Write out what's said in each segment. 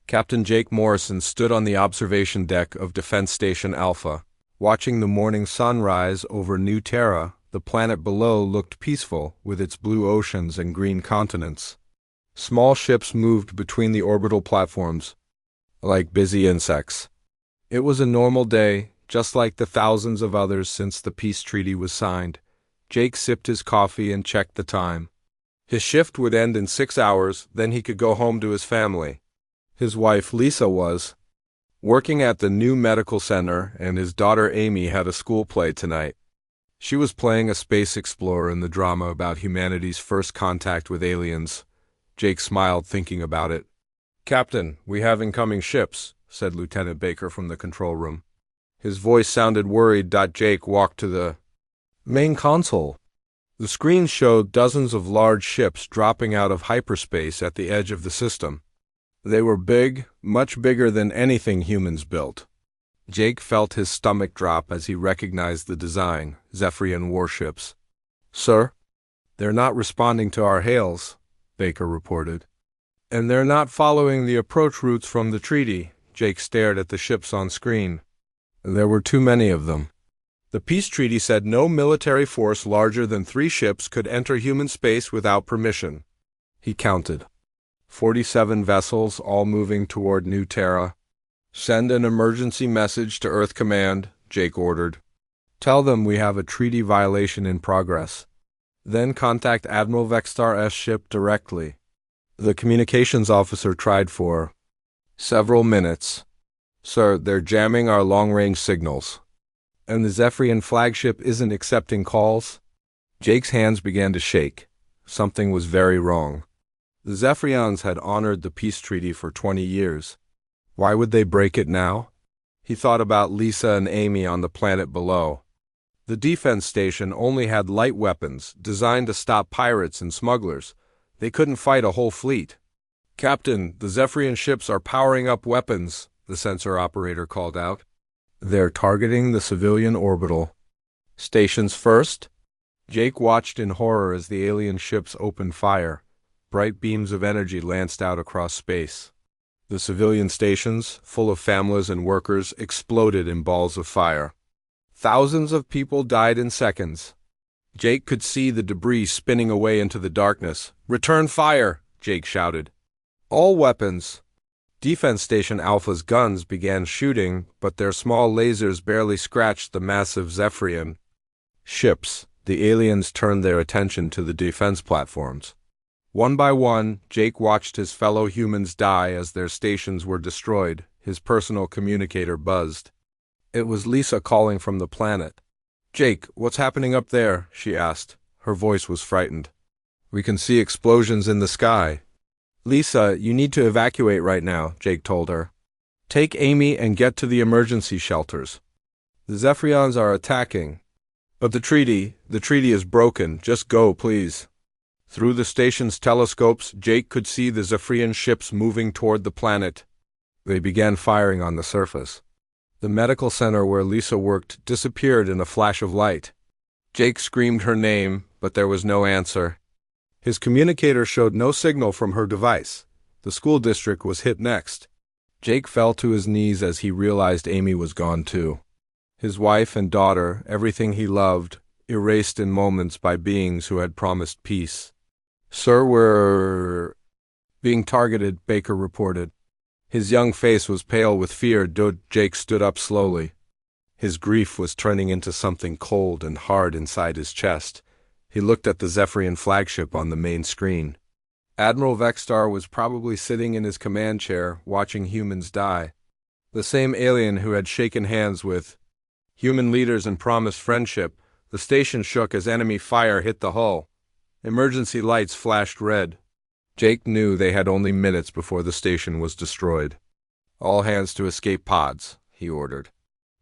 Captain Jake Morrison stood on the observation deck of Defense Station Alpha. Watching the morning sunrise over New Terra, the planet below looked peaceful with its blue oceans and green continents. Small ships moved between the orbital platforms, like busy insects. It was a normal day, just like the thousands of others since the peace treaty was signed. Jake sipped his coffee and checked the time. His shift would end in 6 hours, then he could go home to his family. His wife, Lisa, was working at the new medical center, and his daughter Amy had a school play tonight. She was playing a space explorer in the drama about humanity's first contact with aliens. Jake smiled thinking about it. "Captain, we have incoming ships," said Lieutenant Baker from the control room. His voice sounded worried. Jake walked to the main console. The screen showed dozens of large ships dropping out of hyperspace at the edge of the system. They were big, much bigger than anything humans built. Jake felt his stomach drop as he recognized the design, Zephyrian warships. "Sir?" "They're not responding to our hails," Baker reported. "And they're not following the approach routes from the treaty." Jake stared at the ships on screen. There were too many of them. The peace treaty said no military force larger than 3 ships could enter human space without permission. He counted. 47 vessels, all moving toward New Terra. "Send an emergency message to Earth Command," Jake ordered. "Tell them we have a treaty violation in progress. Then contact Admiral Vextar's ship directly." The communications officer tried for several minutes. "Sir, they're jamming our long-range signals. And the Zephyrian flagship isn't accepting calls?" Jake's hands began to shake. Something was very wrong. The Zephyrians had honored the peace treaty for 20 years. Why would they break it now? He thought about Lisa and Amy on the planet below. The defense station only had light weapons, designed to stop pirates and smugglers. They couldn't fight a whole fleet. "Captain, the Zephyrian ships are powering up weapons," the sensor operator called out. "They're targeting the civilian orbital stations first?" Jake watched in horror as the alien ships opened fire. Bright beams of energy lanced out across space. The civilian stations, full of families and workers, exploded in balls of fire. Thousands of people died in seconds. Jake could see the debris spinning away into the darkness. "Return fire!" Jake shouted. "All weapons!" Defense Station Alpha's guns began shooting, but their small lasers barely scratched the massive Zephyrian ships. The aliens turned their attention to the defense platforms. One by one, Jake watched his fellow humans die as their stations were destroyed. His personal communicator buzzed. It was Lisa calling from the planet. "Jake, what's happening up there?" she asked. Her voice was frightened. "We can see explosions in the sky." "Lisa, you need to evacuate right now," Jake told her. "Take Amy and get to the emergency shelters. The Zephyrians are attacking." "But the treaty is broken. Just go, please." Through the station's telescopes, Jake could see the Zephyrian ships moving toward the planet. They began firing on the surface. The medical center where Lisa worked disappeared in a flash of light. Jake screamed her name, but there was no answer. His communicator showed no signal from her device. The school district was hit next. Jake fell to his knees as he realized Amy was gone too. His wife and daughter, everything he loved, erased in moments by beings who had promised peace. "Sir, we're being targeted," Baker reported. His young face was pale with fear. Jake stood up slowly. His grief was turning into something cold and hard inside his chest. He looked at the Zephyrian flagship on the main screen. Admiral Vextar was probably sitting in his command chair, watching humans die. The same alien who had shaken hands with human leaders and promised friendship. The station shook as enemy fire hit the hull. Emergency lights flashed red. Jake knew they had only minutes before the station was destroyed. "All hands to escape pods," he ordered.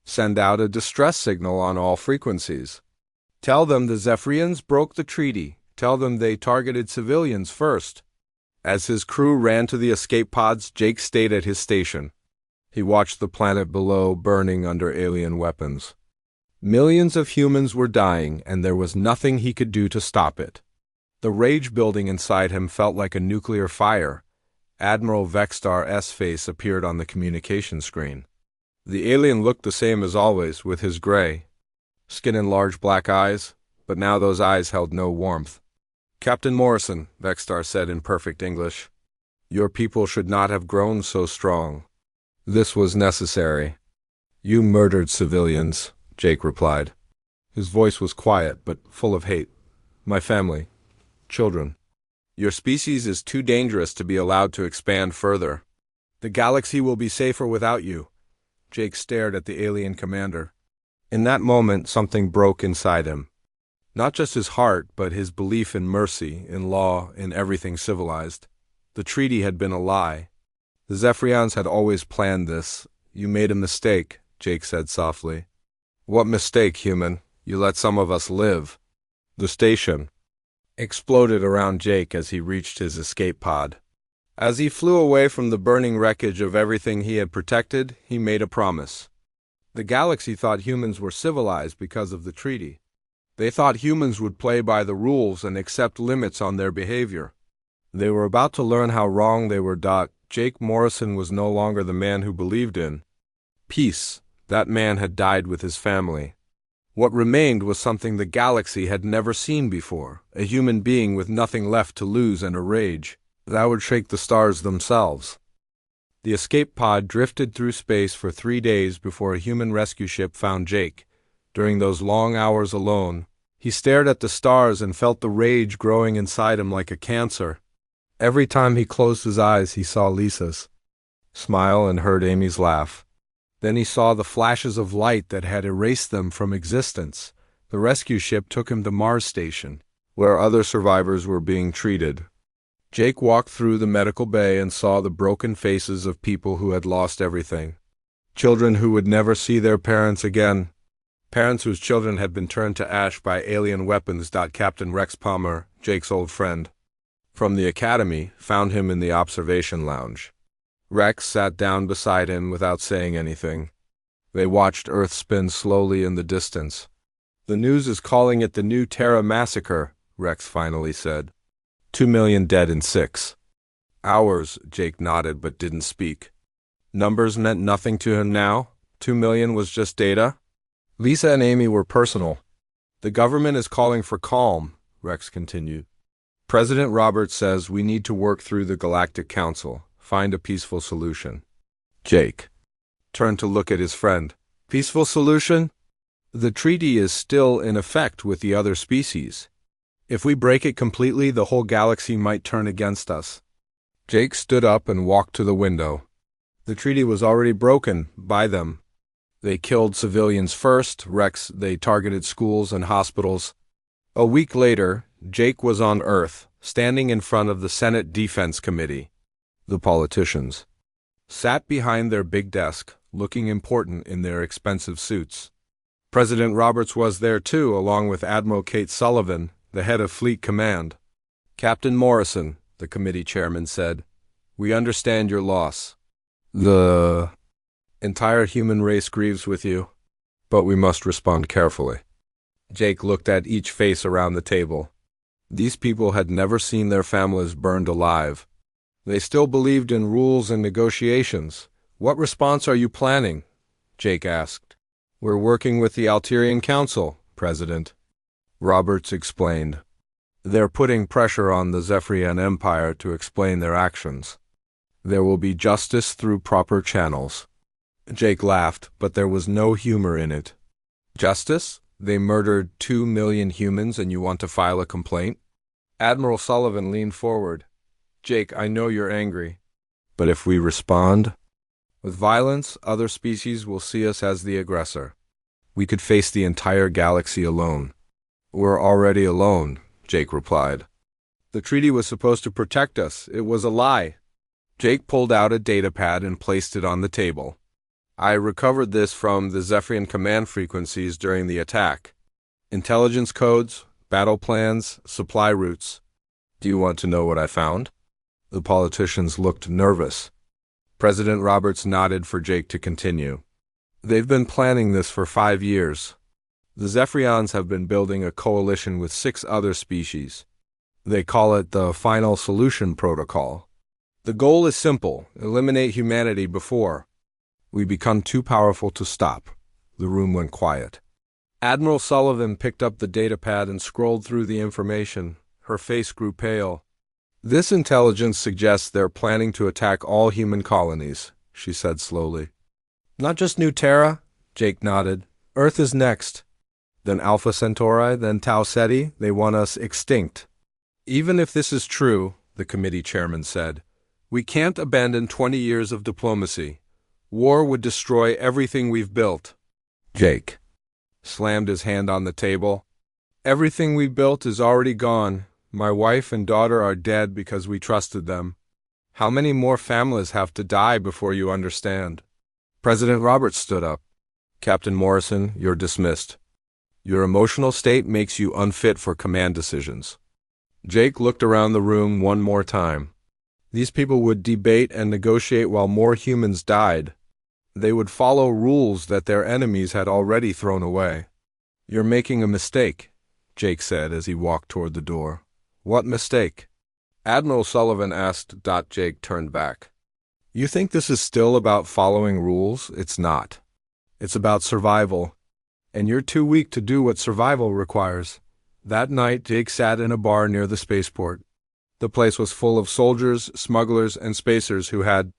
"Send out a distress signal on all frequencies. Tell them the Zephyrians broke the treaty. Tell them they targeted civilians first." As his crew ran to the escape pods, Jake stayed at his station. He watched the planet below burning under alien weapons. Millions of humans were dying, and there was nothing he could do to stop it. The rage building inside him felt like a nuclear fire. Admiral Vexstar's face appeared on the communication screen. The alien looked the same as always, with his gray skin and large black eyes, but now those eyes held no warmth. "Captain Morrison," Vexstar said in perfect English, "your people should not have grown so strong. This was necessary." "You murdered civilians," Jake replied. His voice was quiet, but full of hate. "My family. Children. Your species is too dangerous to be allowed to expand further. The galaxy will be safer without you." Jake stared at the alien commander. In that moment, something broke inside him. Not just his heart, but his belief in mercy, in law, in everything civilized. The treaty had been a lie. The Zephyrians had always planned this. "You made a mistake," Jake said softly. "What mistake, human? You let some of us live." The station exploded around Jake as he reached his escape pod. As he flew away from the burning wreckage of everything he had protected, he made a promise. The galaxy thought humans were civilized because of the treaty. They thought humans would play by the rules and accept limits on their behavior. They were about to learn how wrong they were. Jake Morrison was no longer the man who believed in peace. That man had died with his family. What remained was something the galaxy had never seen before, a human being with nothing left to lose and a rage that would shake the stars themselves. The escape pod drifted through space for 3 days before a human rescue ship found Jake. During those long hours alone, he stared at the stars and felt the rage growing inside him like a cancer. Every time he closed his eyes, he saw Lisa's smile and heard Amy's laugh. Then he saw the flashes of light that had erased them from existence. The rescue ship took him to Mars Station, where other survivors were being treated. Jake walked through the medical bay and saw the broken faces of people who had lost everything. Children who would never see their parents again. Parents whose children had been turned to ash by alien weapons. Captain Rex Palmer, Jake's old friend from the academy, found him in the observation lounge. Rex sat down beside him without saying anything. They watched Earth spin slowly in the distance. "The news is calling it the new Terra massacre," Rex finally said. 2 million dead in 6 hours, Jake nodded but didn't speak. Numbers meant nothing to him now. 2 million was just data. Lisa and Amy were personal. "The government is calling for calm," Rex continued. "President Roberts says we need to work through the Galactic Council. Find a peaceful solution." Jake turned to look at his friend. "Peaceful solution? The treaty is still in effect with the other species. If we break it completely, the whole galaxy might turn against us." Jake stood up and walked to the window. The treaty was already broken by them. They killed civilians first. Rex, they targeted schools and hospitals. A week later, Jake was on Earth, standing in front of the Senate Defense Committee. The politicians sat behind their big desk, looking important in their expensive suits. President Roberts was there too, along with Admiral Kate Sullivan, the head of Fleet Command. "Captain Morrison," the committee chairman said, "we understand your loss. The entire human race grieves with you, but we must respond carefully." Jake looked at each face around the table. These people had never seen their families burned alive. They still believed in rules and negotiations. "What response are you planning?" Jake asked. "We're working with the Alterian Council, President," Roberts explained. "They're putting pressure on the Zephyrian Empire to explain their actions. There will be justice through proper channels." Jake laughed, but there was no humor in it. "Justice? They murdered 2 million humans and you want to file a complaint?" Admiral Sullivan leaned forward. "Jake, I know you're angry, but if we respond with violence, other species will see us as the aggressor. We could face the entire galaxy alone." "We're already alone," Jake replied. "The treaty was supposed to protect us. It was a lie." Jake pulled out a datapad and placed it on the table. "I recovered this from the Zephyrian command frequencies during the attack. Intelligence codes, battle plans, supply routes. Do you want to know what I found?" The politicians looked nervous. President Roberts nodded for Jake to continue. "They've been planning this for 5 years. The Zephyrians have been building a coalition with 6 other species. They call it the Final Solution Protocol. The goal is simple: eliminate humanity before we become too powerful to stop. The room went quiet. Admiral Sullivan picked up the datapad and scrolled through the information. Her face grew pale. This intelligence suggests they're planning to attack all human colonies, she said slowly. Not just New Terra? Jake nodded. Earth is next. Then Alpha Centauri, then Tau Ceti. They want us extinct. Even if this is true, the committee chairman said, we can't abandon 20 years of diplomacy. War would destroy everything we've built. Jake slammed his hand on the table. Everything we built is already gone. My wife and daughter are dead because we trusted them. How many more families have to die before you understand? President Roberts stood up. Captain Morrison, you're dismissed. Your emotional state makes you unfit for command decisions. Jake looked around the room one more time. These people would debate and negotiate while more humans died. They would follow rules that their enemies had already thrown away. You're making a mistake, Jake said as he walked toward the door. What mistake? Admiral Sullivan asked. Jake turned back. You think this is still about following rules? It's not. It's about survival. And you're too weak to do what survival requires. That night, Jake sat in a bar near the spaceport. The place was full of soldiers, smugglers, and spacers who had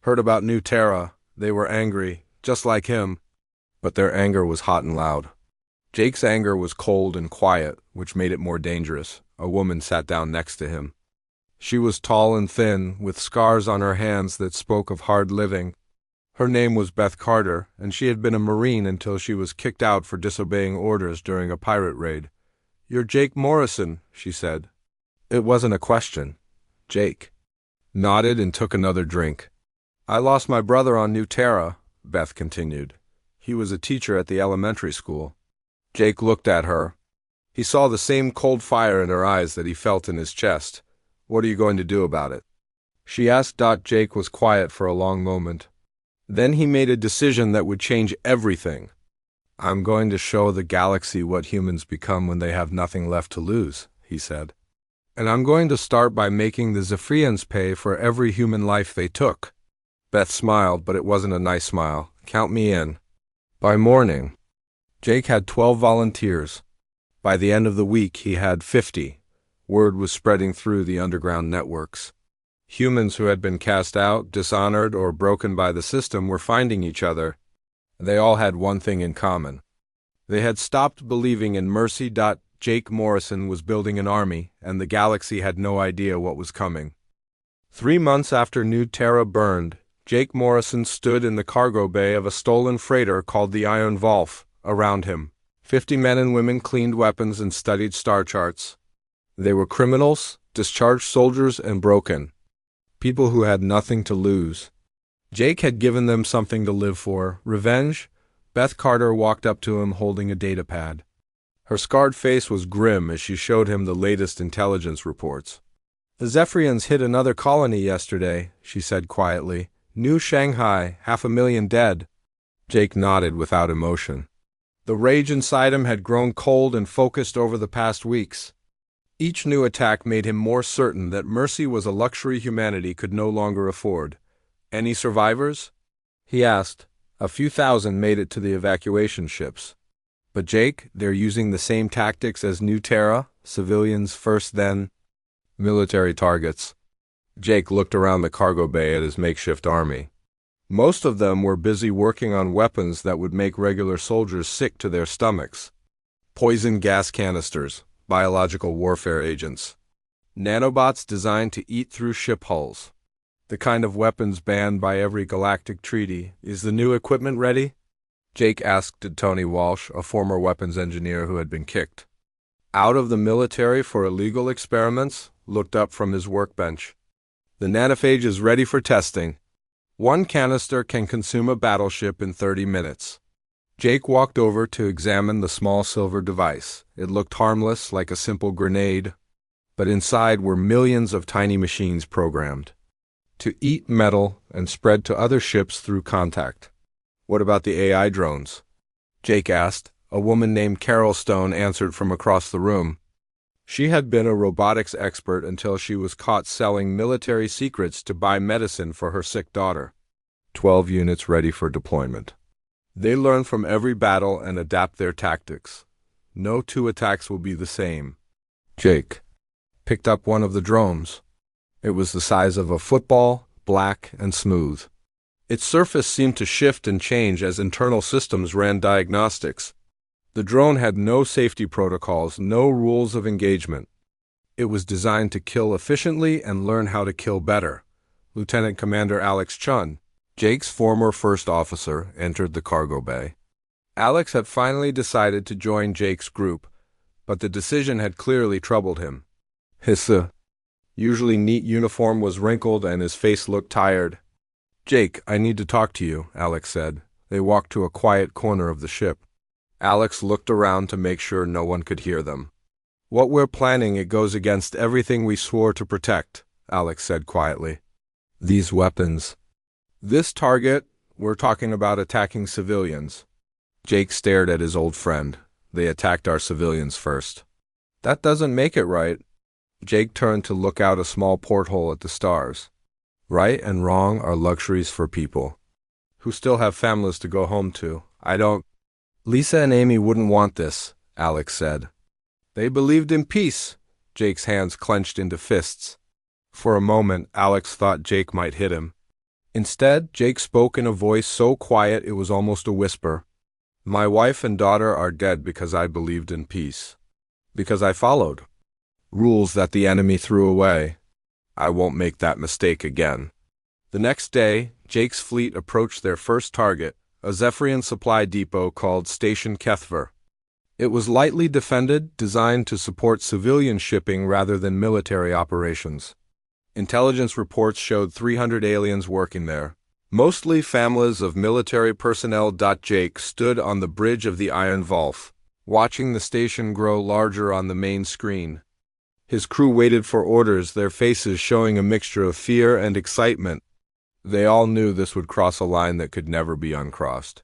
heard about New Terra. They were angry, just like him. But their anger was hot and loud. Jake's anger was cold and quiet, which made it more dangerous. A woman sat down next to him. She was tall and thin, with scars on her hands that spoke of hard living. Her name was Beth Carter, and she had been a Marine until she was kicked out for disobeying orders during a pirate raid. You're Jake Morrison, she said. It wasn't a question. Jake nodded and took another drink. I lost my brother on New Terra, Beth continued. He was a teacher at the elementary school. Jake looked at her. He saw the same cold fire in her eyes that he felt in his chest. What are you going to do about it? She asked. Jake was quiet for a long moment. Then he made a decision that would change everything. I'm going to show the galaxy what humans become when they have nothing left to lose, he said. And I'm going to start by making the Zephyrians pay for every human life they took. Beth smiled, but it wasn't a nice smile. Count me in. By morning, Jake had 12 volunteers. By the end of the week, he had 50. Word was spreading through the underground networks. Humans who had been cast out, dishonored, or broken by the system were finding each other. They all had one thing in common. They had stopped believing in mercy. Jake Morrison was building an army, and the galaxy had no idea what was coming. 3 months after New Terra burned, Jake Morrison stood in the cargo bay of a stolen freighter called the Iron Volf. Around him, 50 men and women cleaned weapons and studied star charts. They were criminals, discharged soldiers, and broken. People who had nothing to lose. Jake had given them something to live for. Revenge? Beth Carter walked up to him holding a datapad. Her scarred face was grim as she showed him the latest intelligence reports. The Zephyrians hit another colony yesterday, she said quietly. New Shanghai, 500,000 dead. Jake nodded without emotion. The rage inside him had grown cold and focused over the past weeks. Each new attack made him more certain that mercy was a luxury humanity could no longer afford. Any survivors? He asked. A few thousand made it to the evacuation ships. But Jake, they're using the same tactics as New Terra, civilians first, then military targets. Jake looked around the cargo bay at his makeshift army. Most of them were busy working on weapons that would make regular soldiers sick to their stomachs. Poison gas canisters, biological warfare agents. Nanobots designed to eat through ship hulls. The kind of weapons banned by every galactic treaty. Is the new equipment ready? Jake asked Tony Walsh, a former weapons engineer who had been kicked out of the military for illegal experiments, looked up from his workbench. The nanophage is ready for testing. 1 canister can consume a battleship in 30 minutes. Jake walked over to examine the small silver device. It looked harmless, like a simple grenade, but inside were millions of tiny machines programmed to eat metal and spread to other ships through contact. What about the AI drones? Jake asked. A woman named Carol Stone answered from across the room. She had been a robotics expert until she was caught selling military secrets to buy medicine for her sick daughter. 12 units ready for deployment. They learn from every battle and adapt their tactics. No two attacks will be the same. Jake picked up one of the drones. It was the size of a football, black and smooth. Its surface seemed to shift and change as internal systems ran diagnostics. The drone had no safety protocols, no rules of engagement. It was designed to kill efficiently and learn how to kill better. Lieutenant Commander Alex Chun, Jake's former first officer, entered the cargo bay. Alex had finally decided to join Jake's group, but the decision had clearly troubled him. His usually neat uniform was wrinkled and his face looked tired. "Jake, I need to talk to you," Alex said. They walked to a quiet corner of the ship. Alex looked around to make sure no one could hear them. "What we're planning, it goes against everything we swore to protect," Alex said quietly. "These weapons. This target, we're talking about attacking civilians." Jake stared at his old friend. "They attacked our civilians first." "That doesn't make it right." Jake turned to look out a small porthole at the stars. "Right and wrong are luxuries for people who still have families to go home to. I don't—" "Lisa and Amy wouldn't want this," Alex said. "They believed in peace." Jake's hands clenched into fists. For a moment, Alex thought Jake might hit him. Instead, Jake spoke in a voice so quiet it was almost a whisper. "My wife and daughter are dead because I believed in peace. Because I followed rules that the enemy threw away. I won't make that mistake again." The next day, Jake's fleet approached their first target, a Zephyrian supply depot called Station Kethver. It was lightly defended, designed to support civilian shipping rather than military operations. Intelligence reports showed 300 aliens working there, mostly families of military personnel. Jake stood on the bridge of the Iron Vault, watching the station grow larger on the main screen. His crew waited for orders, their faces showing a mixture of fear and excitement. They all knew this would cross a line that could never be uncrossed.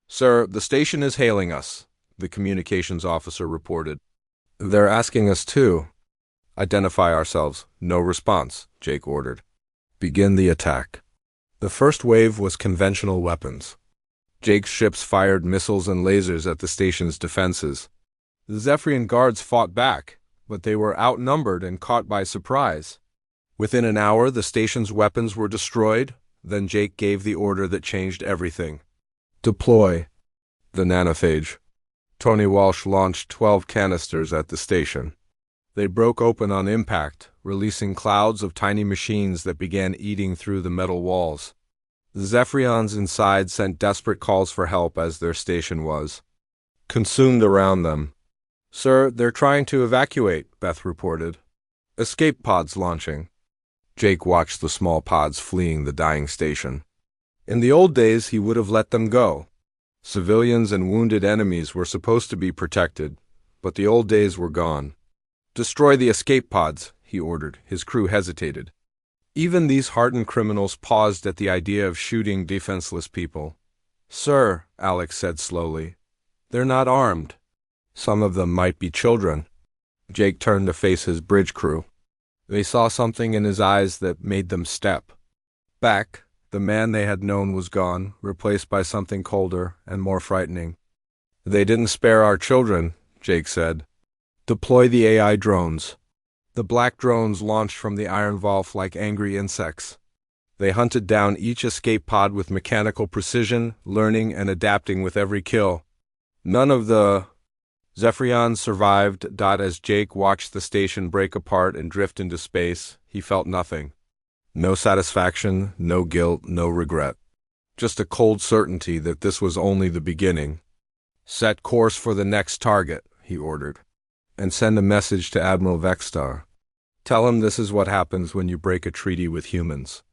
"Sir, the station is hailing us," the communications officer reported. "They're asking us to identify ourselves." "No response," Jake ordered. "Begin the attack." The first wave was conventional weapons. Jake's ships fired missiles and lasers at the station's defenses. The Zephyrian guards fought back, but they were outnumbered and caught by surprise. Within an hour, the station's weapons were destroyed. Then Jake gave the order that changed everything. "Deploy the nanophage." Tony Walsh launched 12 canisters at the station. They broke open on impact, releasing clouds of tiny machines that began eating through the metal walls. The Zephyrians inside sent desperate calls for help as their station was consumed around them. "Sir, they're trying to evacuate," Beth reported. "Escape pods launching." Jake watched the small pods fleeing the dying station. In the old days, he would have let them go. Civilians and wounded enemies were supposed to be protected, but the old days were gone. "Destroy the escape pods," he ordered. His crew hesitated. Even these hardened criminals paused at the idea of shooting defenseless people. "Sir," Alex said slowly, "they're not armed. Some of them might be children." Jake turned to face his bridge crew. They saw something in his eyes that made them step back. The man they had known was gone, replaced by something colder and more frightening. "They didn't spare our children," Jake said. "Deploy the AI drones." The black drones launched from the Iron Vault like angry insects. They hunted down each escape pod with mechanical precision, learning and adapting with every kill. None of the Zephyrians survived. As Jake watched the station break apart and drift into space, he felt nothing. No satisfaction, no guilt, no regret. Just a cold certainty that this was only the beginning. "Set course for the next target," he ordered. "And send a message to Admiral Vexstar. Tell him this is what happens when you break a treaty with humans."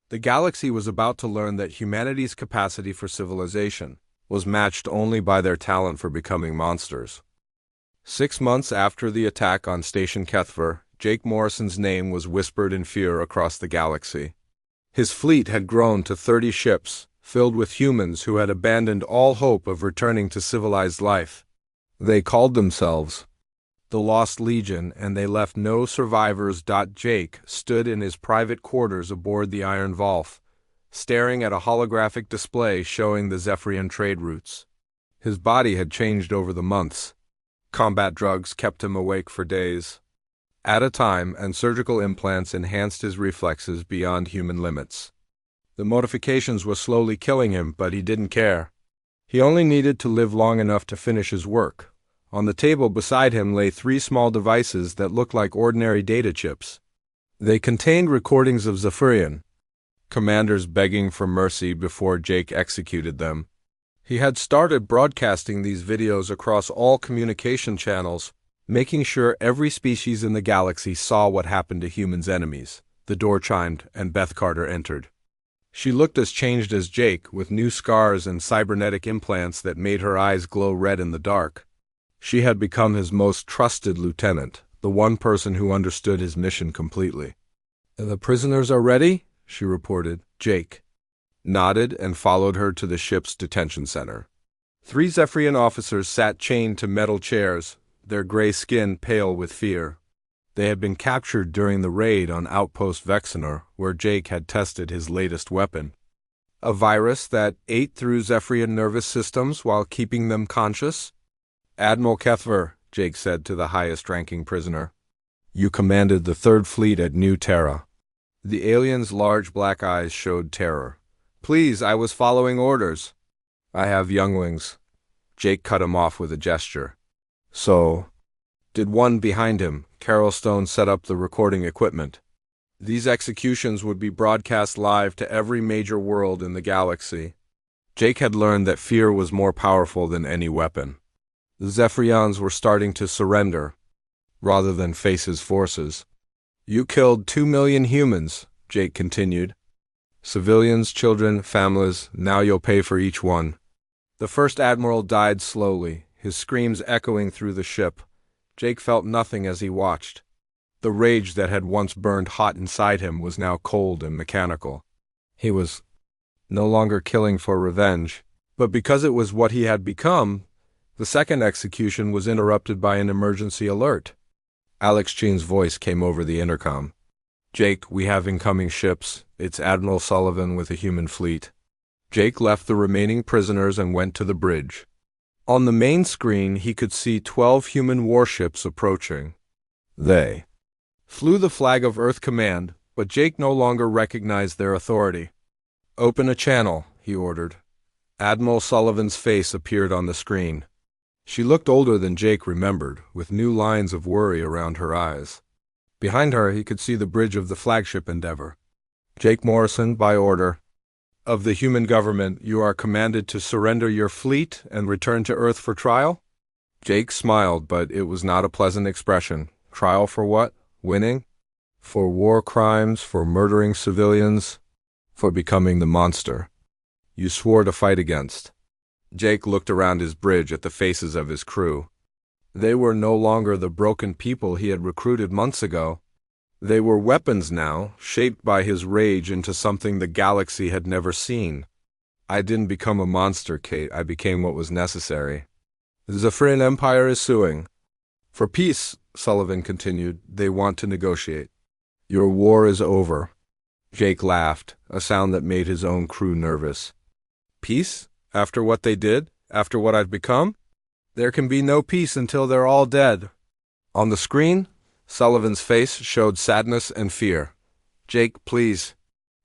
The galaxy was about to learn that humanity's capacity for civilization was matched only by their talent for becoming monsters. 6 months after the attack on Station Kethver, Jake Morrison's name was whispered in fear across the galaxy. His fleet had grown to 30 ships, filled with humans who had abandoned all hope of returning to civilized life. They called themselves the Lost Legion, and they left no survivors. Jake stood in his private quarters aboard the Iron Valve, staring at a holographic display showing the Zephyrian trade routes. His body had changed over the months. Combat drugs kept him awake for days at a time, and surgical implants enhanced his reflexes beyond human limits. The modifications were slowly killing him, but he didn't care. He only needed to live long enough to finish his work. On the table beside him lay 3 small devices that looked like ordinary data chips. They contained recordings of Zephyrian commanders begging for mercy before Jake executed them. He had started broadcasting these videos across all communication channels, making sure every species in the galaxy saw what happened to humans' enemies. The door chimed, and Beth Carter entered. She looked as changed as Jake, with new scars and cybernetic implants that made her eyes glow red in the dark. She had become his most trusted lieutenant, the one person who understood his mission completely. "The prisoners are ready?" she reported. Jake nodded and followed her to the ship's detention center. 3 Zephyrian officers sat chained to metal chairs, their gray skin pale with fear. They had been captured during the raid on Outpost Vexenor, where Jake had tested his latest weapon. A virus that ate through Zephyrian nervous systems while keeping them conscious. "Admiral Kethver," Jake said to the highest-ranking prisoner, "you commanded the 3rd Fleet at New Terra." The alien's large black eyes showed terror. "Please, I was following orders." "I have younglings." Jake cut him off with a gesture. "So did one behind him." Carol Stone set up the recording equipment. These executions would be broadcast live to every major world in the galaxy. Jake had learned that fear was more powerful than any weapon. The Zephyrians were starting to surrender, rather than face his forces. "You killed 2 million humans," Jake continued. "Civilians, children, families, now you'll pay for each one." The first admiral died slowly, his screams echoing through the ship. Jake felt nothing as he watched. The rage that had once burned hot inside him was now cold and mechanical. He was no longer killing for revenge, but because it was what he had become. The second execution was interrupted by an emergency alert. Alex Chen's voice came over the intercom. "Jake, we have incoming ships. It's Admiral Sullivan with a human fleet." Jake left the remaining prisoners and went to the bridge. On the main screen, he could see 12 human warships approaching. They flew the flag of Earth Command, but Jake no longer recognized their authority. "Open a channel," he ordered. Admiral Sullivan's face appeared on the screen. She looked older than Jake remembered, with new lines of worry around her eyes. Behind her, he could see the bridge of the flagship Endeavor. "Jake Morrison, by order of the human government, you are commanded to surrender your fleet and return to Earth for trial?" Jake smiled, but it was not a pleasant expression. Trial for what? Winning? For war crimes, for murdering civilians, for becoming the monster you swore to fight against. Jake looked around his bridge at the faces of his crew. They were no longer the broken people he had recruited months ago. They were weapons now, shaped by his rage into something the galaxy had never seen. "I didn't become a monster, Kate. I became what was necessary. The Zephyrian Empire is suing for peace," Sullivan continued. "They want to negotiate. Your war is over." Jake laughed, a sound that made his own crew nervous. "Peace? After what they did? After what I've become? There can be no peace until they're all dead." On the screen, Sullivan's face showed sadness and fear. "Jake, please.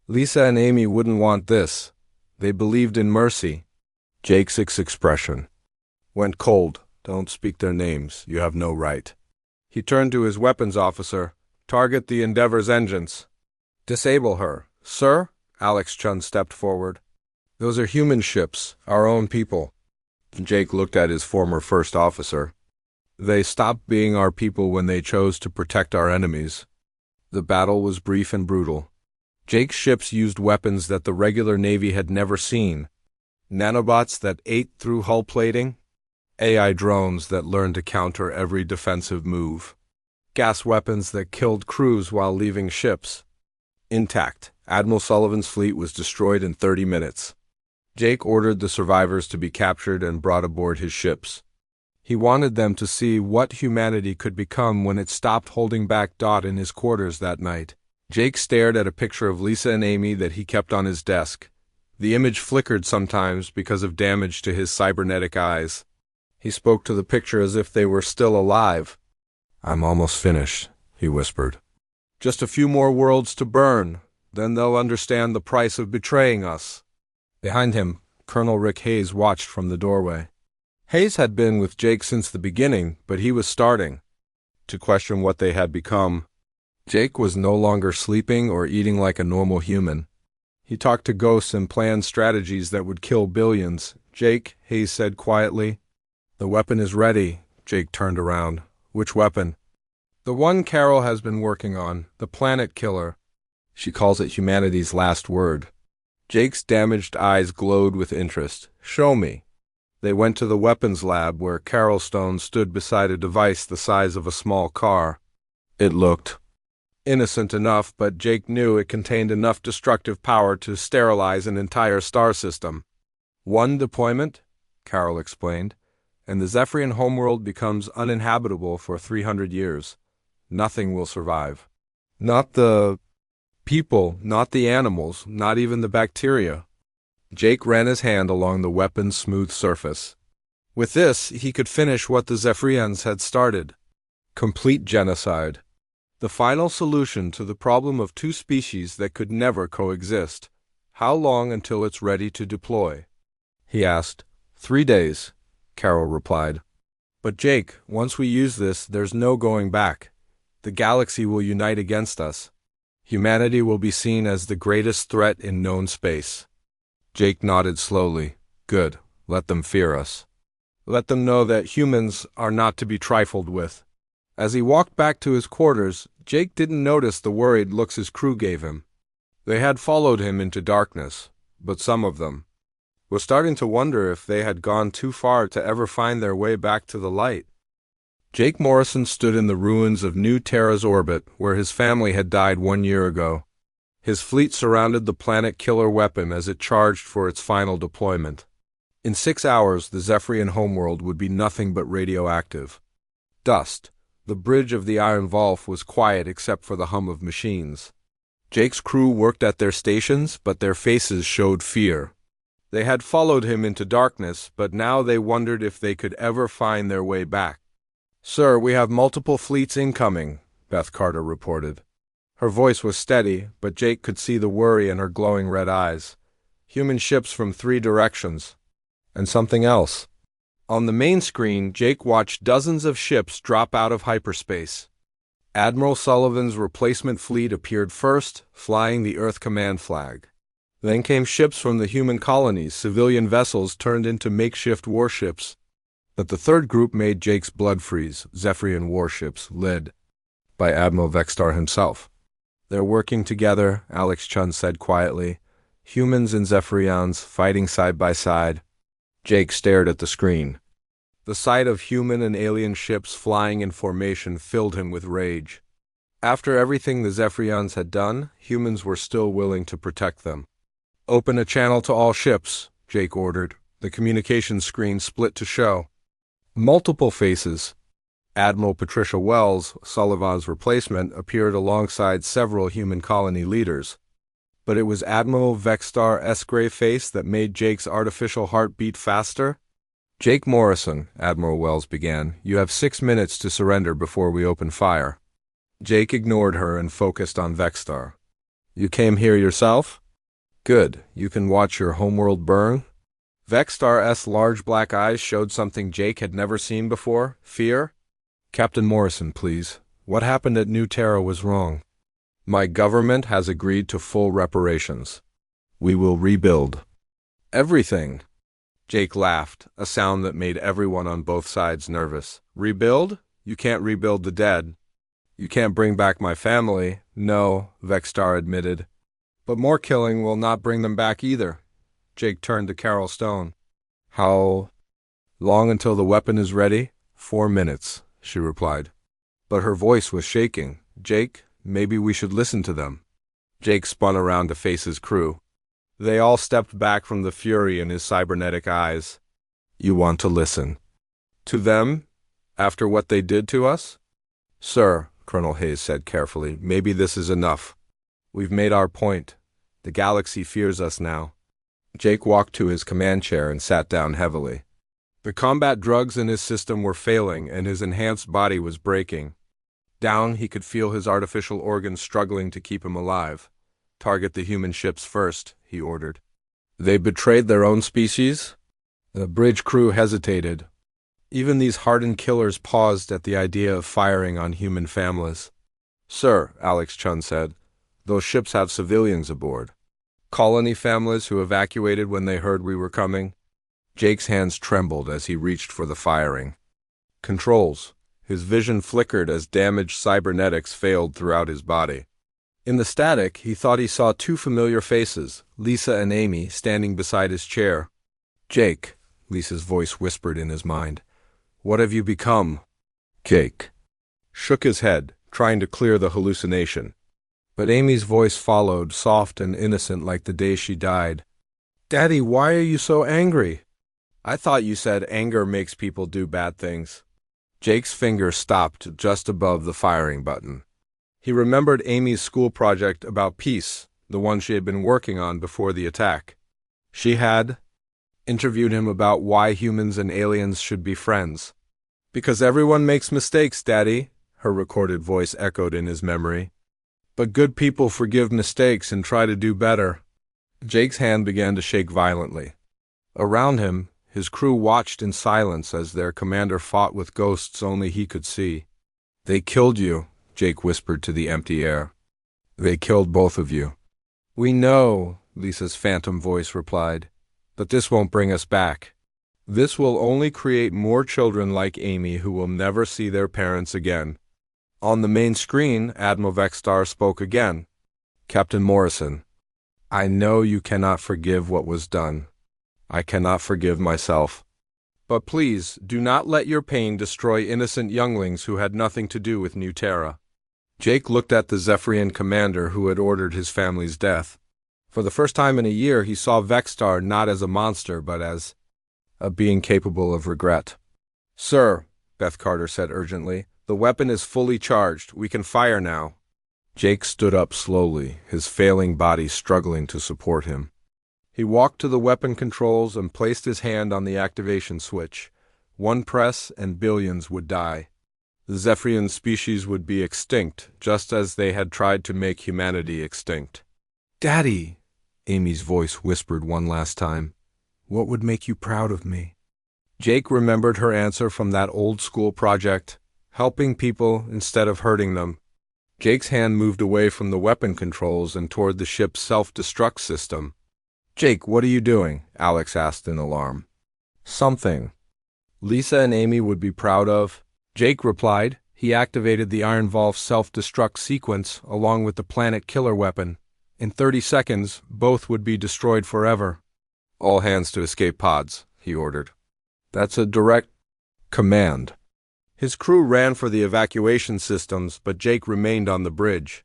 Lisa and Amy wouldn't want this. They believed in mercy." Jake's expression went cold. "Don't speak their names. You have no right." He turned to his weapons officer. "Target the Endeavor's engines. Disable her." "Sir?" Alex Chun stepped forward. "Those are human ships, our own people." Jake looked at his former first officer. "They stopped being our people when they chose to protect our enemies." The battle was brief and brutal. Jake's ships used weapons that the regular Navy had never seen. Nanobots that ate through hull plating. AI drones that learned to counter every defensive move. Gas weapons that killed crews while leaving ships intact. Admiral Sullivan's fleet was destroyed in 30 minutes. Jake ordered the survivors to be captured and brought aboard his ships. He wanted them to see what humanity could become when it stopped holding back Dot in his quarters that night. Jake stared at a picture of Lisa and Amy that he kept on his desk. The image flickered sometimes because of damage to his cybernetic eyes. He spoke to the picture as if they were still alive. "I'm almost finished," he whispered. "Just a few more worlds to burn, then they'll understand the price of betraying us." Behind him, Colonel Rick Hayes watched from the doorway. Hayes had been with Jake since the beginning, but he was starting to question what they had become. Jake was no longer sleeping or eating like a normal human. He talked to ghosts and planned strategies that would kill billions. "Jake," Hayes said quietly. "The weapon is ready." Jake turned around. "Which weapon?" "The one Carol has been working on, the planet killer. She calls it humanity's last word." Jake's damaged eyes glowed with interest. "Show me." They went to the weapons lab where Carol Stone stood beside a device the size of a small car. It looked innocent enough, but Jake knew it contained enough destructive power to sterilize an entire star system. "One deployment," Carol explained, "and the Zephyrian homeworld becomes uninhabitable for 300 years. Nothing will survive. Not the people, not the animals, not even the bacteria." Jake ran his hand along the weapon's smooth surface. With this, he could finish what the Zephyrians had started. Complete genocide. The final solution to the problem of two species that could never coexist. "How long until it's ready to deploy?" he asked. 3 days, Carol replied. "But Jake, once we use this, there's no going back. The galaxy will unite against us. Humanity will be seen as the greatest threat in known space." Jake nodded slowly. "Good. Let them fear us. Let them know that humans are not to be trifled with." As he walked back to his quarters, Jake didn't notice the worried looks his crew gave him. They had followed him into darkness, but some of them were starting to wonder if they had gone too far to ever find their way back to the light. Jake Morrison stood in the ruins of New Terra's orbit, where his family had died 1 year ago. His fleet surrounded the planet-killer weapon as it charged for its final deployment. In 6 hours, the Zephyrian homeworld would be nothing but radioactive dust. The bridge of the Iron Vault was quiet except for the hum of machines. Jake's crew worked at their stations, but their faces showed fear. They had followed him into darkness, but now they wondered if they could ever find their way back. "Sir, we have multiple fleets incoming," Beth Carter reported. Her voice was steady, but Jake could see the worry in her glowing red eyes. "Human ships from 3 directions. And something else." On the main screen, Jake watched dozens of ships drop out of hyperspace. Admiral Sullivan's replacement fleet appeared first, flying the Earth Command flag. Then came ships from the human colonies, civilian vessels turned into makeshift warships. But the third group made Jake's blood freeze, Zephyrian warships, led by Admiral Vextar himself. "They're working together," Alex Chun said quietly. "Humans and Zephyrians fighting side by side." Jake stared at the screen. The sight of human and alien ships flying in formation filled him with rage. After everything the Zephyrians had done, humans were still willing to protect them. "Open a channel to all ships," Jake ordered. The communications screen split to show multiple faces. Admiral Patricia Wells, Sullivan's replacement, appeared alongside several human colony leaders. But it was Admiral Vextar S. Gray face that made Jake's artificial heart beat faster. "Jake Morrison," Admiral Wells began, "you have 6 minutes to surrender before we open fire." Jake ignored her and focused on Vextar. "You came here yourself? Good. You can watch your homeworld burn?" Vextar's large black eyes showed something Jake had never seen before: fear. "Captain Morrison, please. What happened at New Terra was wrong. My government has agreed to full reparations. We will rebuild everything." Jake laughed, a sound that made everyone on both sides nervous. "Rebuild? You can't rebuild the dead. You can't bring back my family." "No," Vextar admitted. "But more killing will not bring them back either." Jake turned to Carol Stone. "How long until the weapon is ready?" 4 minutes, she replied. But her voice was shaking. "Jake, maybe we should listen to them." Jake spun around to face his crew. They all stepped back from the fury in his cybernetic eyes. "You want to listen To them? After what they did to us? Sir, Colonel Hayes said carefully, maybe this is enough. We've made our point. The galaxy fears us now. Jake walked to his command chair and sat down heavily. The combat drugs in his system were failing, and his enhanced body was breaking. Down, he could feel his artificial organs struggling to keep him alive. Target the human ships first, he ordered. They betrayed their own species? The bridge crew hesitated. Even these hardened killers paused at the idea of firing on human families. Sir, Alex Chun said, those ships have civilians aboard. Colony families who evacuated when they heard we were coming. Jake's hands trembled as he reached for the firing. Controls. His vision flickered as damaged cybernetics failed throughout his body. In the static, he thought he saw two familiar faces, Lisa and Amy, standing beside his chair. Jake, Lisa's voice whispered in his mind. What have you become? Jake shook his head, trying to clear the hallucination. But Amy's voice followed, soft and innocent like the day she died. Daddy, why are you so angry? I thought you said anger makes people do bad things. Jake's finger stopped just above the firing button. He remembered Amy's school project about peace, the one she had been working on before the attack. She had interviewed him about why humans and aliens should be friends. Because everyone makes mistakes, Daddy, her recorded voice echoed in his memory. But good people forgive mistakes and try to do better. Jake's hand began to shake violently. Around him, his crew watched in silence as their commander fought with ghosts only he could see. They killed you, Jake whispered to the empty air. They killed both of you. We know, Lisa's phantom voice replied, but this won't bring us back. This will only create more children like Amy who will never see their parents again. On the main screen, Admiral Vexstar spoke again. Captain Morrison, I know you cannot forgive what was done. I cannot forgive myself. But please, do not let your pain destroy innocent younglings who had nothing to do with New Terra. Jake looked at the Zephyrian commander who had ordered his family's death. For the first time in a year, he saw Vexstar not as a monster, but as a being capable of regret. Sir, Beth Carter said urgently, the weapon is fully charged. We can fire now. Jake stood up slowly, his failing body struggling to support him. He walked to the weapon controls and placed his hand on the activation switch. One press and billions would die. The Zephyrian species would be extinct, just as they had tried to make humanity extinct. Daddy, Amy's voice whispered one last time, what would make you proud of me? Jake remembered her answer from that old school project, helping people instead of hurting them. Jake's hand moved away from the weapon controls and toward the ship's self-destruct system. Jake, what are you doing? Alex asked in alarm. Something Lisa and Amy would be proud of. Jake replied. He activated the Iron Vol's self-destruct sequence along with the planet killer weapon. In 30 seconds, both would be destroyed forever. All hands to escape pods, he ordered. That's a direct command. His crew ran for the evacuation systems, but Jake remained on the bridge.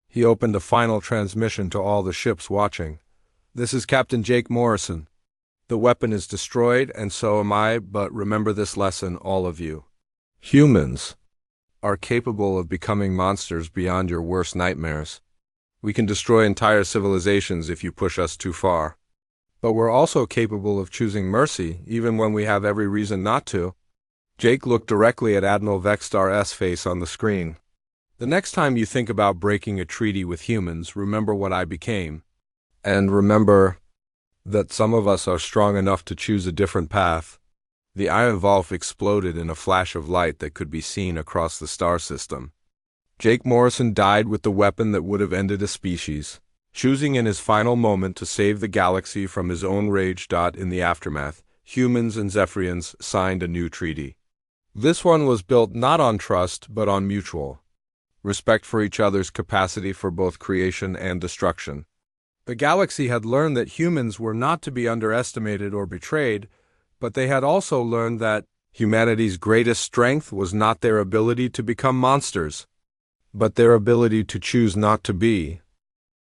He opened a final transmission to all the ships watching. This is Captain Jake Morrison. The weapon is destroyed, and so am I, but remember this lesson, all of you. Humans are capable of becoming monsters beyond your worst nightmares. We can destroy entire civilizations if you push us too far. But we're also capable of choosing mercy, even when we have every reason not to. Jake looked directly at Admiral Vexstar's face on the screen. The next time you think about breaking a treaty with humans, remember what I became. And remember that some of us are strong enough to choose a different path. The Iron Volf exploded in a flash of light that could be seen across the star system. Jake Morrison died with the weapon that would have ended a species, choosing in his final moment to save the galaxy from his own rage. In the aftermath, humans and Zephyrians signed a new treaty. This one was built not on trust, but on mutual respect for each other's capacity for both creation and destruction. The galaxy had learned that humans were not to be underestimated or betrayed, but they had also learned that humanity's greatest strength was not their ability to become monsters, but their ability to choose not to be.